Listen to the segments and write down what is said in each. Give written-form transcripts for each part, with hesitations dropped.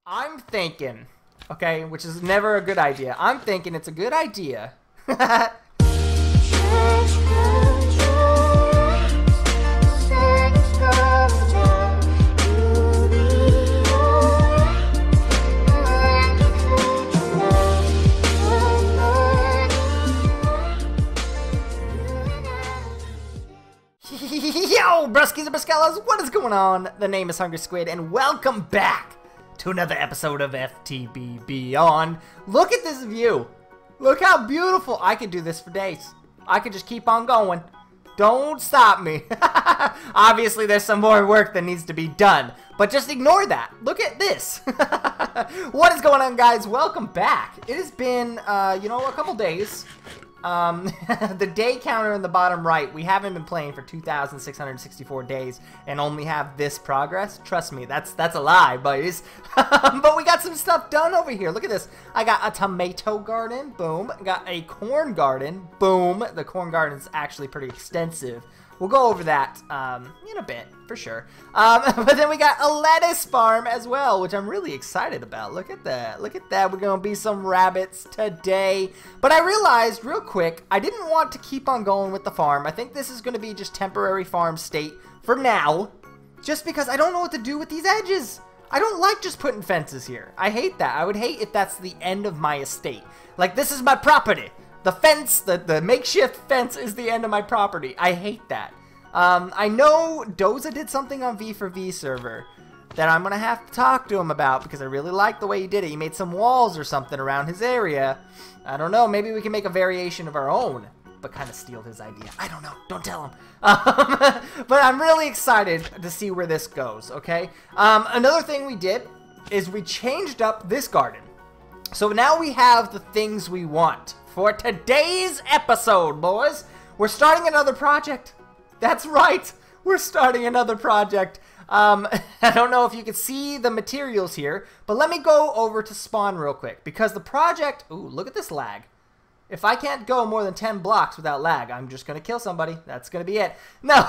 I'm thinking, okay, which is never a good idea. I'm thinking it's a good idea. Yo, Broskiis and Broskellas, what is going on? The name is Hungry Squid, and welcome back to another episode of FTB Beyond. Look at this view. Look how beautiful. I could do this for days. I could just keep on going. Don't stop me. Obviously, there's some more work that needs to be done, but just ignore that. Look at this. What is going on, guys? Welcome back. It has been, a couple days. The day counter in the bottom right, we haven't been playing for 2,664 days and only have this progress. Trust me, that's a lie, buddies. But we got some stuff done over here. Look at this. I got a tomato garden, boom. Got a corn garden, boom. The corn garden is actually pretty extensive. We'll go over that in a bit, for sure. But then we got a lettuce farm as well, which I'm really excited about. Look at that. Look at that. We're going to be some rabbits today. But I realized real quick, I didn't want to keep on going with the farm. I think this is going to be just temporary farm state for now, just because I don't know what to do with these edges. I don't like just putting fences here. I hate that. I would hate if that's the end of my estate. Like, this is my property. The fence, the makeshift fence is the end of my property. I hate that. I know Doza did something on V4V server that I'm going to have to talk to him about because I really like the way he did it. He made some walls or something around his area. I don't know. Maybe we can make a variation of our own, but kind of steal his idea. I don't know. Don't tell him. But I'm really excited to see where this goes, okay? Another thing we did is we changed up this garden. So now we have the things we want. For today's episode, boys, we're starting another project. That's right, we're starting another project. I don't know if you can see the materials here, but let me go over to spawn real quick, because the project, ooh, look at this lag. If I can't go more than 10 blocks without lag, I'm just going to kill somebody. That's going to be it. No,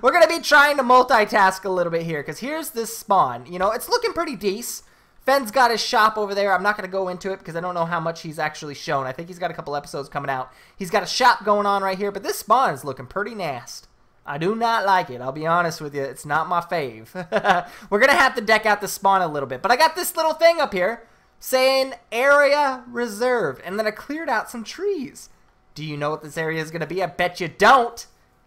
we're going to be trying to multitask a little bit here, because here's this spawn. You know, it's looking pretty decent. Fenn's got his shop over there. I'm not going to go into it because I don't know how much he's actually shown. I think he's got a couple episodes coming out. He's got a shop going on right here, but this spawn is looking pretty nasty. I do not like it. I'll be honest with you. It's not my fave. We're going to have to deck out the spawn a little bit. But I got this little thing up here saying area reserved, and then I cleared out some trees. Do you know what this area is going to be? I bet you don't.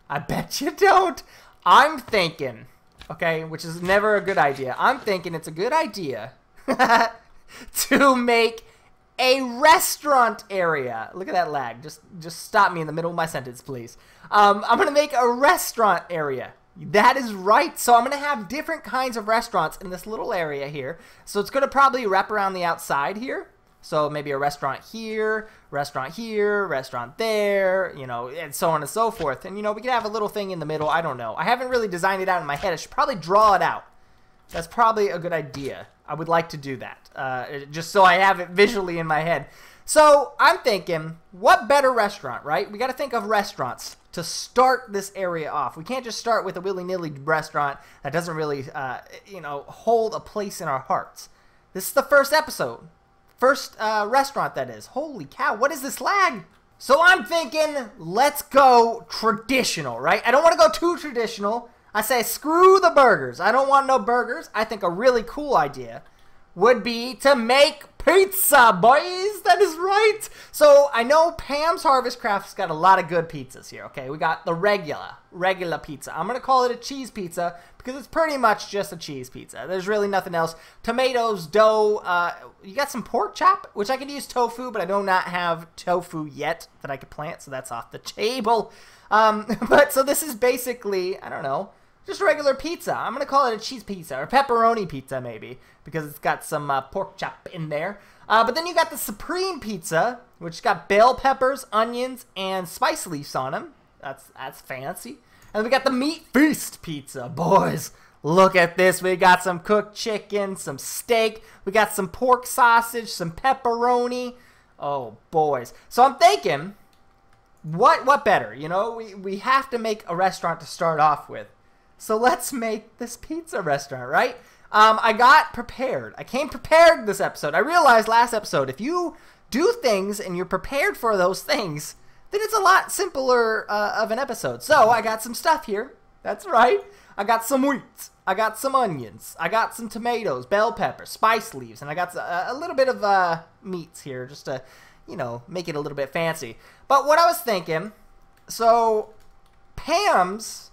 I bet you don't. I'm thinking, okay, which is never a good idea. I'm thinking it's a good idea to make a restaurant area. Look at that lag. Just stop me in the middle of my sentence, please. I'm going to make a restaurant area. That is right. So I'm going to have different kinds of restaurants in this little area here. So it's going to probably wrap around the outside here. So maybe a restaurant here, restaurant there, you know, and so on and so forth. And, you know, we could have a little thing in the middle. I don't know. I haven't really designed it out in my head. I should probably draw it out. That's probably a good idea. I would like to do that, just so I have it visually in my head. So I'm thinking, what better restaurant, right? We got to think of restaurants to start this area off. We can't just start with a willy-nilly restaurant that doesn't really, hold a place in our hearts. This is the first episode. First restaurant, that is. Holy cow, what is this lag? So I'm thinking, let's go traditional, right? I don't want to go too traditional. I say screw the burgers. I don't want no burgers. I think a really cool idea would be to make pizza, boys. That is right. So I know Pam's Harvest Craft's got a lot of good pizzas here, okay? We got the regular pizza. I'm going to call it a cheese pizza because it's pretty much just a cheese pizza. There's really nothing else. Tomatoes, dough, you got some pork chop, which I could use tofu, but I do not have tofu yet that I could plant, so that's off the table. But so this is basically, I don't know, just a regular pizza. I'm going to call it a cheese pizza or pepperoni pizza maybe because it's got some pork chop in there. But then you got the Supreme Pizza, which got bell peppers, onions, and spice leaves on them. That's fancy. And we got the Meat Feast Pizza. Boys, look at this. We got some cooked chicken, some steak. We got some pork sausage, some pepperoni. Oh, boys. So I'm thinking, what better? You know, we have to make a restaurant to start off with. So let's make this pizza restaurant, right? I got prepared. I came prepared this episode. I realized last episode, if you do things and you're prepared for those things, then it's a lot simpler of an episode. So I got some stuff here. That's right. I got some wheat. I got some onions. I got some tomatoes, bell peppers, spice leaves, and I got a little bit of meats here just to, you know, make it a little bit fancy. But what I was thinking, so Pam's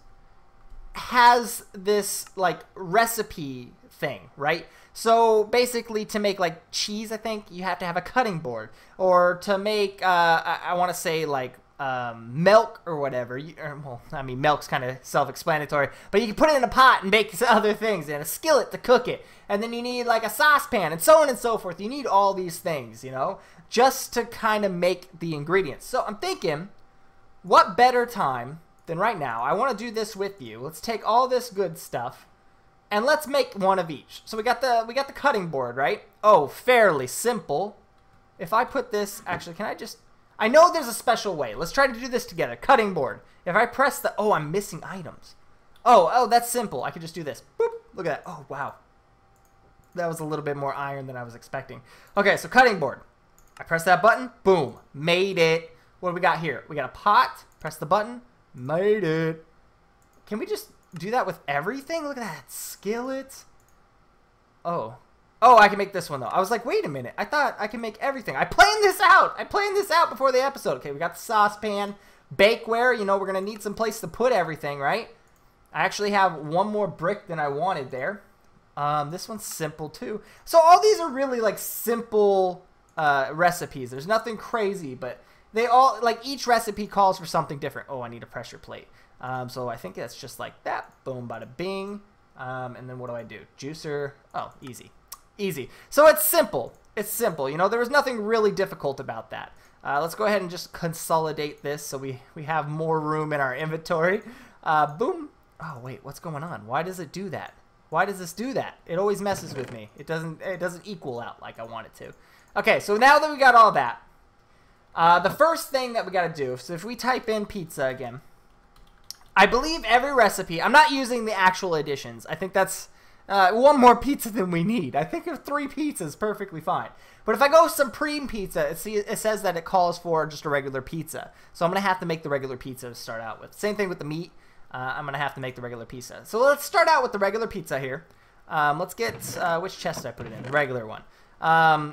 has this like recipe thing, right? So basically to make like cheese, I think you have to have a cutting board, or to make I want to say like milk or whatever. Well, I mean, milk's kind of self-explanatory, but you can put it in a pot and bake other things, and a skillet to cook it, and then you need like a saucepan, and so on and so forth. You need all these things, you know, just to kind of make the ingredients. So I'm thinking, what better time than right now? I want to do this with you. Let's take all this good stuff, and let's make one of each. So we got the cutting board, right? Oh, fairly simple. If I put this, actually, can I just... I know there's a special way. Let's try to do this together. Cutting board. If I press the... Oh, I'm missing items. Oh, that's simple. I could just do this. Boop. Look at that. Oh, wow. That was a little bit more iron than I was expecting. Okay, so cutting board. I press that button. Boom. Made it. What do we got here? We got a pot. Press the button. Made it. Can we just do that with everything? Look at that. Skillet. Oh. Oh, I can make this one, though. I was like, wait a minute. I thought I can make everything. I planned this out. I planned this out before the episode. Okay, we got the saucepan. Bakeware. You know, we're going to need some place to put everything, right? I actually have one more brick than I wanted there. This one's simple, too. So all these are really, like, simple recipes. There's nothing crazy, but they all, like, each recipe calls for something different. Oh, I need a pressure plate. So I think that's just like that. Boom, bada bing. And then what do I do? Juicer. Oh, easy. Easy. So it's simple. It's simple. You know, there was nothing really difficult about that. Let's go ahead and just consolidate this so we have more room in our inventory. Boom. Oh, wait, what's going on? Why does it do that? Why does this do that? It always messes with me. It doesn't equal out like I want it to. Okay, so now that we got all that, the first thing that we got to do, so if we type in pizza again, I believe every recipe, I'm not using the actual additions. I think that's one more pizza than we need. I think of 3 pizzas perfectly fine. But if I go Supreme Pizza, it says that it calls for just a regular pizza. So I'm going to have to make the regular pizza to start out with. Same thing with the meat. I'm going to have to make the regular pizza. So let's start out with the regular pizza here. Let's get, which chest did I put it in? The regular one.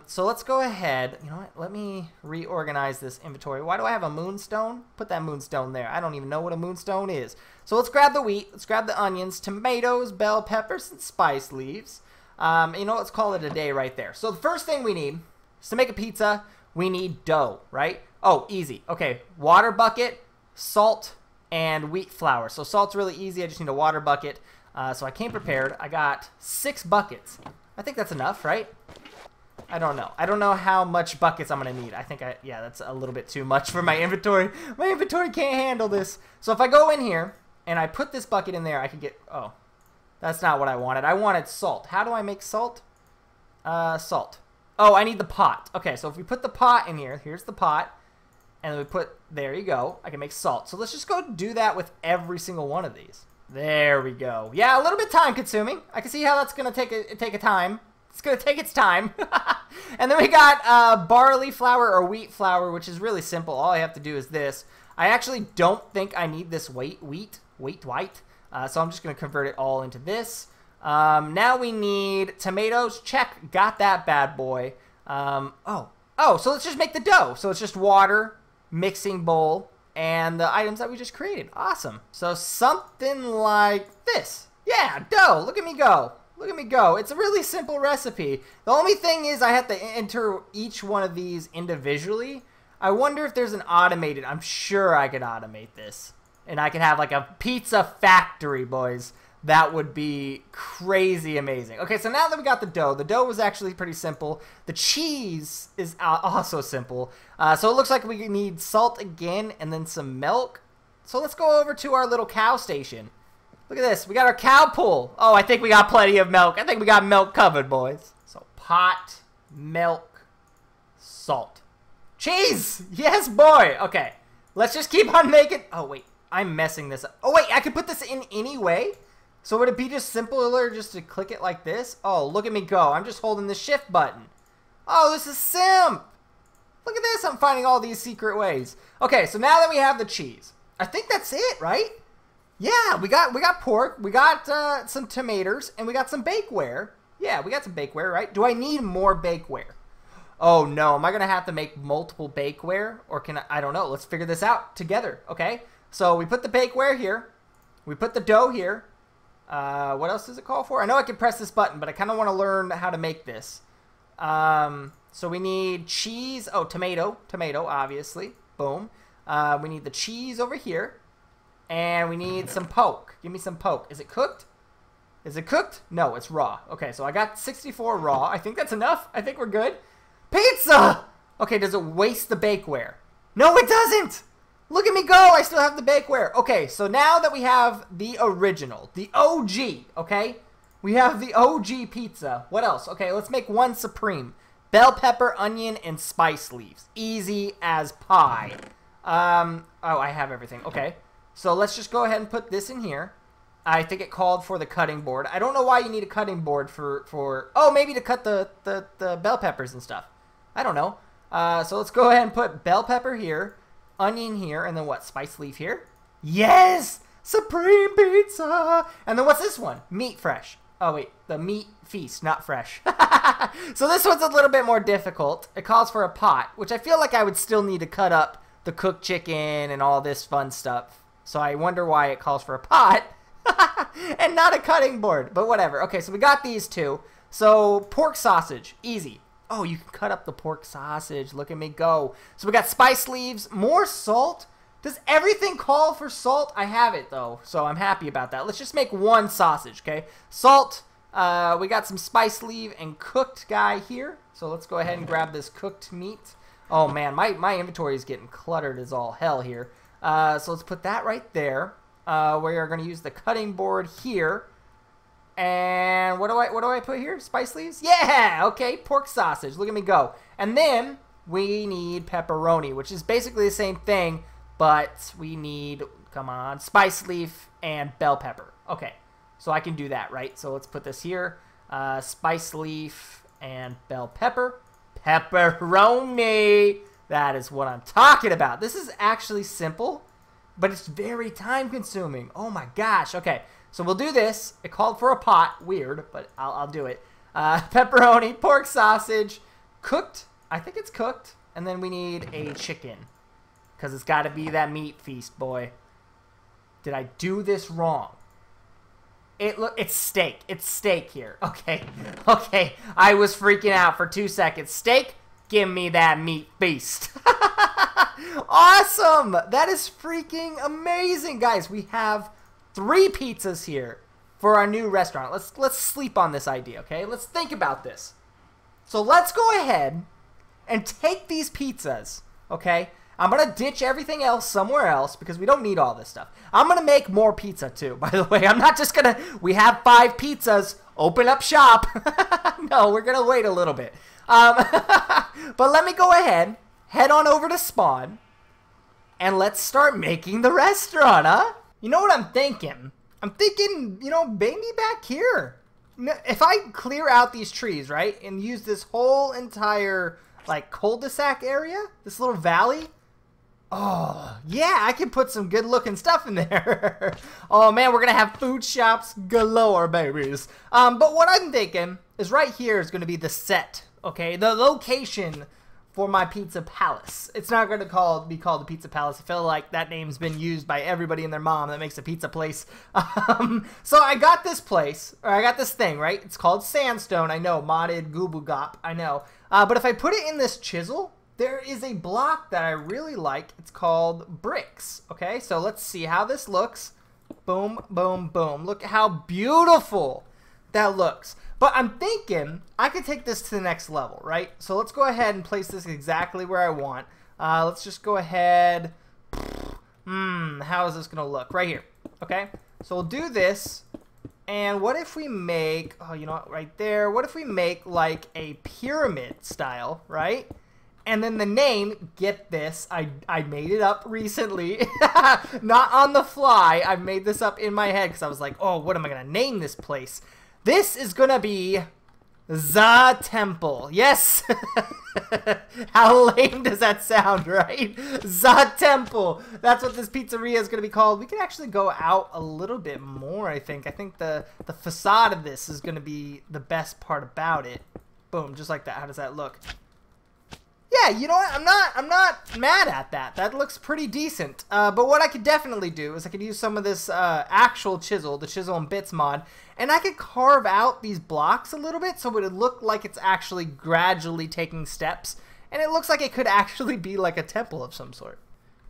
So let's go ahead. You know what? Let me reorganize this inventory. Why do I have a moonstone? Put that moonstone there. I don't even know what a moonstone is. So let's grab the wheat. Let's grab the onions, tomatoes, bell peppers, and spice leaves. You know, let's call it a day right there. So the first thing we need is to make a pizza, we need dough, right? Oh, easy. Okay, water bucket, salt, and wheat flour. So salt's really easy. I just need a water bucket. So I came prepared. I got 6 buckets. I think that's enough, right? I don't know. I don't know how much buckets I'm going to need. I think yeah, that's a little bit too much for my inventory. My inventory can't handle this. So if I go in here and I put this bucket in there, I can get, oh, that's not what I wanted. I wanted salt. How do I make salt? Salt. Oh, I need the pot. Okay, so if we put the pot in here, here's the pot, and then we put, there you go. I can make salt. So let's just go do that with every single one of these. There we go. Yeah, a little bit time consuming. I can see how that's going to take a time. It's going to take its time. And then we got barley flour or wheat flour, which is really simple. All I have to do is this. I actually don't think I need this wheat. So I'm just going to convert it all into this. Now we need tomatoes. Check. Got that bad boy. So let's just make the dough. So it's just water, mixing bowl, and the items that we just created. Awesome. So something like this. Yeah, dough. Look at me go. Look at me go. It's a really simple recipe. The only thing is I have to enter each one of these individually. I wonder if there's an automated. I'm sure I could automate this. And I could have like a pizza factory, boys. That would be crazy amazing. Okay, so now that we got the dough was actually pretty simple. The cheese is also simple. So it looks like we need salt again and then some milk. So let's go over to our little cow station. Look at this. We got our cow pool. Oh, I think we got plenty of milk. I think we got milk covered, boys. So pot, milk, salt. Cheese! Yes, boy! Okay. Let's just keep on making... Oh, wait. I'm messing this up. Oh, wait. I could put this in any way? So would it be just simpler just to click it like this? Oh, look at me go. I'm just holding the shift button. Oh, this is simp. Look at this. I'm finding all these secret ways. Okay, so now that we have the cheese, I think that's it, right? Yeah, we got pork, we got some tomatoes, and we got some bakeware. Yeah, we got some bakeware, right? Do I need more bakeware? Oh no, am I gonna have to make multiple bakeware, or can I don't know. Let's figure this out together, okay? So we put the bakeware here, we put the dough here. What else does it call for? I know I can press this button, but I kind of want to learn how to make this. So we need cheese. Oh, tomato, obviously. Boom. We need the cheese over here. And we need some poke. Give me some poke. Is it cooked? Is it cooked? No, it's raw. Okay, so I got 64 raw. I think that's enough. I think we're good. Pizza! Okay, does it waste the bakeware? No, it doesn't! Look at me go! I still have the bakeware. Okay, so now that we have the original, the OG, okay? We have the OG pizza. What else? Okay, let's make one supreme. Bell pepper, onion, and spice leaves. Easy as pie. Oh, I have everything. Okay. So let's just go ahead and put this in here. I think it called for the cutting board. I don't know why you need a cutting board for oh, maybe to cut the bell peppers and stuff. I don't know. So let's go ahead and put bell pepper here, onion here, and then what? Spice leaf here? Yes! Supreme pizza! And then what's this one? Meat fresh. Oh, wait. The meat feast, not fresh. So this one's a little bit more difficult. It calls for a pot, which I feel like I would still need to cut up the cooked chicken and all this fun stuff. So I wonder why it calls for a pot and not a cutting board. But whatever. Okay, so we got these two. So pork sausage. Easy. Oh, you can cut up the pork sausage. Look at me go. So we got spice leaves, more salt. Does everything call for salt? I have it, though, so I'm happy about that. Let's just make one sausage, okay? Salt, we got some spice leaf and cooked guy here. So let's go ahead and grab this cooked meat. Oh, man, my inventory is getting cluttered as all hell here. So let's put that right there. We are going to use the cutting board here. And what do I put here? Spice leaves? Yeah, okay, pork sausage. Look at me go. And then we need pepperoni, which is basically the same thing. But we need, come on, spice leaf and bell pepper. Okay, so I can do that, right? So let's put this here. Spice leaf and bell pepper. Pepperoni. That is what I'm talking about. This is actually simple, but it's very time consuming. Oh my gosh. Okay, so we'll do this. It called for a pot. Weird, but I'll do it. Pepperoni, pork sausage, cooked. I think it's cooked. And then we need a chicken. Because it's got to be that meat feast, boy. Did I do this wrong? It's steak. It's steak here. Okay. Okay. I was freaking out for 2 seconds. Steak? Give me that meat feast. Awesome. That is freaking amazing. Guys, we have 3 pizzas here for our new restaurant. Let's sleep on this idea, okay? Let's think about this. So let's go ahead and take these pizzas, okay? I'm going to ditch everything else somewhere else because we don't need all this stuff. I'm going to make more pizza too, by the way. I'm not just going to, we have 5 pizzas, open up shop. No, we're going to wait a little bit. But let me go ahead, head on over to Spawn, and let's start making the restaurant, huh? You know what I'm thinking? I'm thinking, you know, maybe back here. If I clear out these trees, right, and use this whole entire, like, cul-de-sac area, this little valley, oh, yeah, I can put some good-looking stuff in there. Oh, man, we're going to have food shops galore, babies. But what I'm thinking is right here is going to be the set, okay? The location for my pizza palace. It's not going to be called the Pizza Palace. I feel like that name's been used by everybody and their mom that makes a pizza place. So I got this place, or I got this thing, right? It's called Sandstone. I know, modded Gooboo I know. But if I put it in this chisel, there is a block that I really like. It's called bricks. Okay, so let's see how this looks. Boom, boom, boom. Look at how beautiful that looks. But I'm thinking I could take this to the next level, right? So let's go ahead and place this exactly where I want. Let's just go ahead. How is this going to look? Right here. Okay, so we'll do this. And what if we make, oh, you know what, right there. What if we make like a pyramid style, right? And then the name, get this, I made it up recently. Not on the fly. I made this up in my head because I was like, oh, what am I going to name this place? This is going to be The Temple. Yes. How lame does that sound, right? The Temple. That's what this pizzeria is going to be called. We can actually go out a little bit more, I think. I think the facade of this is going to be the best part about it. Boom, just like that. How does that look? Yeah, you know what? I'm not mad at that. That looks pretty decent. But what I could definitely do is I could use some of this actual chisel, the Chisel and Bits mod, and I could carve out these blocks a little bit so it would look like it's actually gradually taking steps, and it looks like it could actually be like a temple of some sort.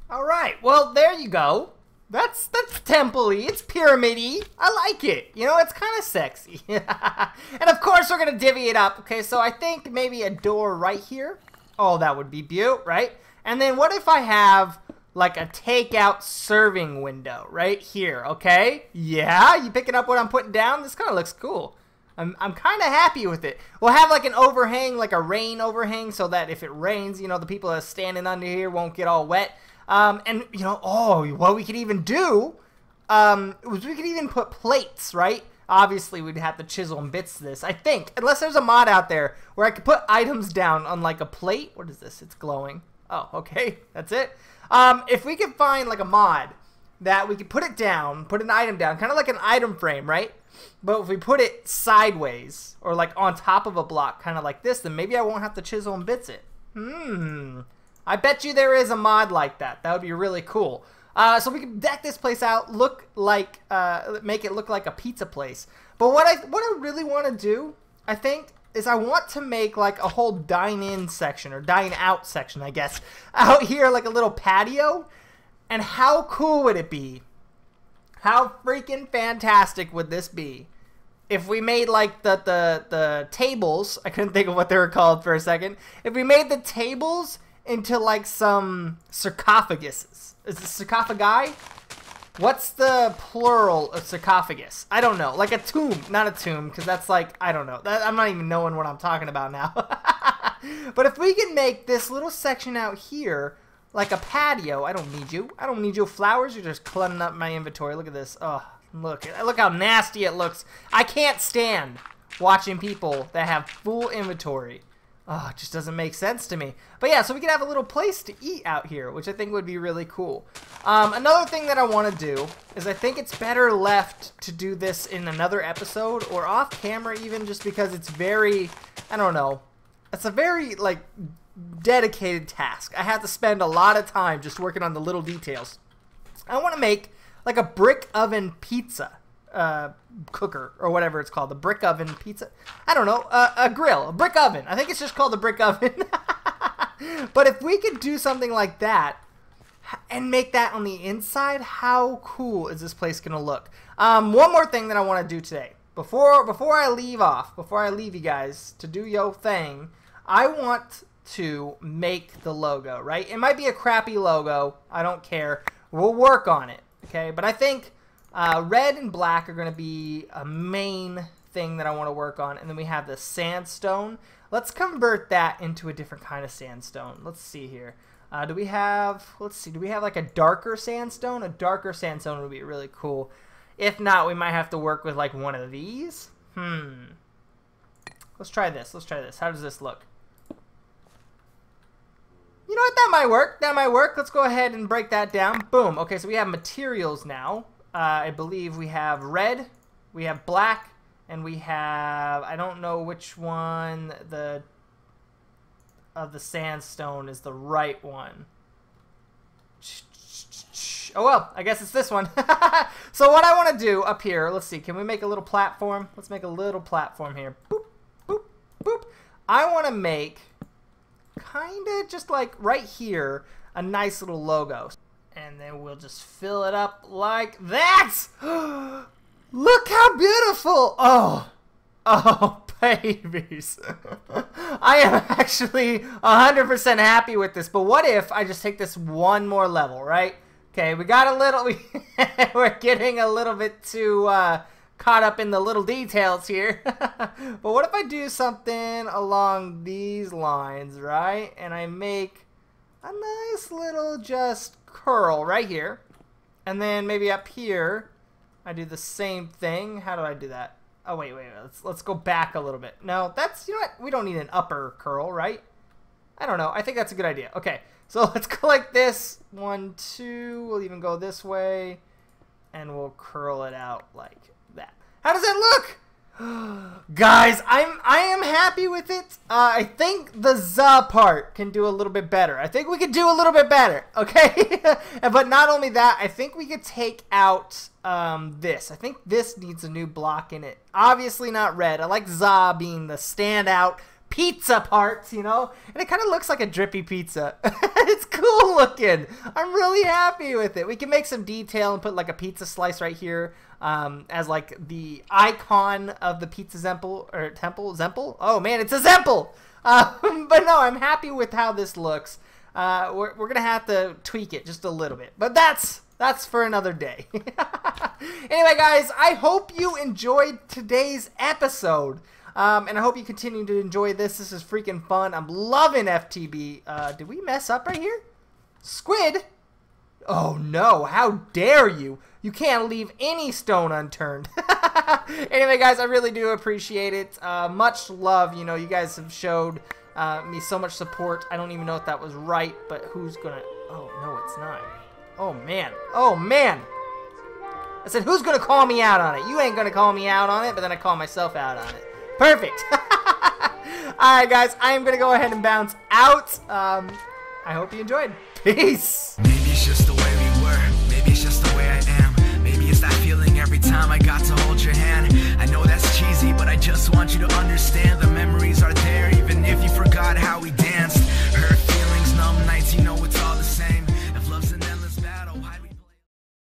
All right, well, there you go. That's temple-y. It's pyramid-y. I like it. You know, it's kind of sexy. And of course, we're going to divvy it up. Okay, so I think maybe a door right here. Oh, that would be beaut, right? And then what if I have like a takeout serving window right here, okay? Yeah, you picking up what I'm putting down? This kind of looks cool. I'm kind of happy with it. We'll have like an overhang, like a rain overhang, so that if it rains, you know, the people that are standing under here won't get all wet. And, you know, oh, what we could even do was we could even put plates, right? Obviously, we'd have to chisel and bits this, I think. Unless there's a mod out there where I could put items down on, like, a plate. What is this? It's glowing. Oh, okay. That's it. If we could find, like, a mod that we could put it down, put an item down, kind of like an item frame, right? But if we put it sideways or, like, on top of a block, kind of like this, then maybe I won't have to chisel and bits it. I bet you there is a mod like that. That would be really cool. So we can deck this place out, look like, make it look like a pizza place. But what I really want to do, I think, is I want to make like a whole dine-in section, or dine-out section, I guess, out here, like a little patio. And how cool would it be? How freaking fantastic would this be if we made like the tables? I couldn't think of what they were called for a second. If we made the tables into like some sarcophaguses. Is it sarcophagi? What's the plural of sarcophagus? I don't know. Like a tomb. Not a tomb, because that's like, I don't know. I'm not even knowing what I'm talking about now. But if we can make this little section out here like a patio. I don't need you. I don't need your flowers. You're just clutting up my inventory. Look at this. Oh, look how nasty it looks. I can't stand watching people that have full inventory. Oh, it just doesn't make sense to me. But yeah, so we can have a little place to eat out here, which I think would be really cool. Another thing that I want to do is I think it's better left to do this in another episode or off camera even, just because it's very, I don't know, it's a very, like, dedicated task. I have to spend a lot of time just working on the little details. I want to make like a brick oven pizza cooker or whatever it's called, the brick oven pizza. I don't know, a grill, a brick oven. I think it's just called the brick oven. But if we could do something like that and make that on the inside, how cool is this place gonna look? One more thing that I want to do today before I leave off, before I leave you guys to do your thing, I want to make the logo, right? It might be a crappy logo, I don't care, we'll work on it, okay? But I think red and black are going to be a main thing that I want to work on. And then we have the sandstone. Let's convert that into a different kind of sandstone. Let's see here. Do we have like a darker sandstone? A darker sandstone would be really cool. If not, we might have to work with like one of these. Let's try this. Let's try this. How does this look? You know what? That might work. That might work. Let's go ahead and break that down. Boom. Okay, so we have materials now. I believe we have red, we have black, and we have, I don't know which one of the sandstone is the right one. Oh well, I guess it's this one. So what I want to do up here, let's see, can we make a little platform? Let's make a little platform here. Boop, boop, boop. I want to make kind of just like right here a nice little logo. And then we'll just fill it up like that. Look how beautiful. Oh, babies. I am actually 100% happy with this. But what if I just take this one more level, right? Okay, we got a little, we're getting a little bit too caught up in the little details here. But what if I do something along these lines, right? And I make a nice little just curl right here. And then maybe up here, I do the same thing. How do I do that? Oh, wait. Let's go back a little bit. No, that's, you know what? We don't need an upper curl, right? I don't know. I think that's a good idea. Okay, so let's go like this. 1, 2. We'll even go this way. And we'll curl it out like that. How does that look? Guys, I am happy with it. I think the "za" part can do a little bit better. I think we could do a little bit better, okay? But not only that, I think we could take out this. I think this needs a new block in it. Obviously not red. I like "za" being the standout pizza parts, you know? And it kind of looks like a drippy pizza. It's cool looking. I'm really happy with it. We can make some detail and put like a pizza slice right here as like the icon of the pizza Zemple, or temple, Zemple? Oh man, it's a Zemple! But no, I'm happy with how this looks. We're going to have to tweak it just a little bit. But that's for another day. Anyway, guys, I hope you enjoyed today's episode. And I hope you continue to enjoy this. This is freaking fun. I'm loving FTB. Did we mess up right here? Squid? Oh no, how dare you? You can't leave any stone unturned. Anyway, guys, I really do appreciate it. Much love. You know, you guys have showed me so much support. I don't even know if that was right, but who's gonna... Oh, no, it's not. Oh, man. Oh, man. I said, who's gonna call me out on it? You ain't gonna call me out on it, but then I call myself out on it. Perfect. Alright, guys, I am going to go ahead and bounce out. I hope you enjoyed. Peace. Maybe it's just the way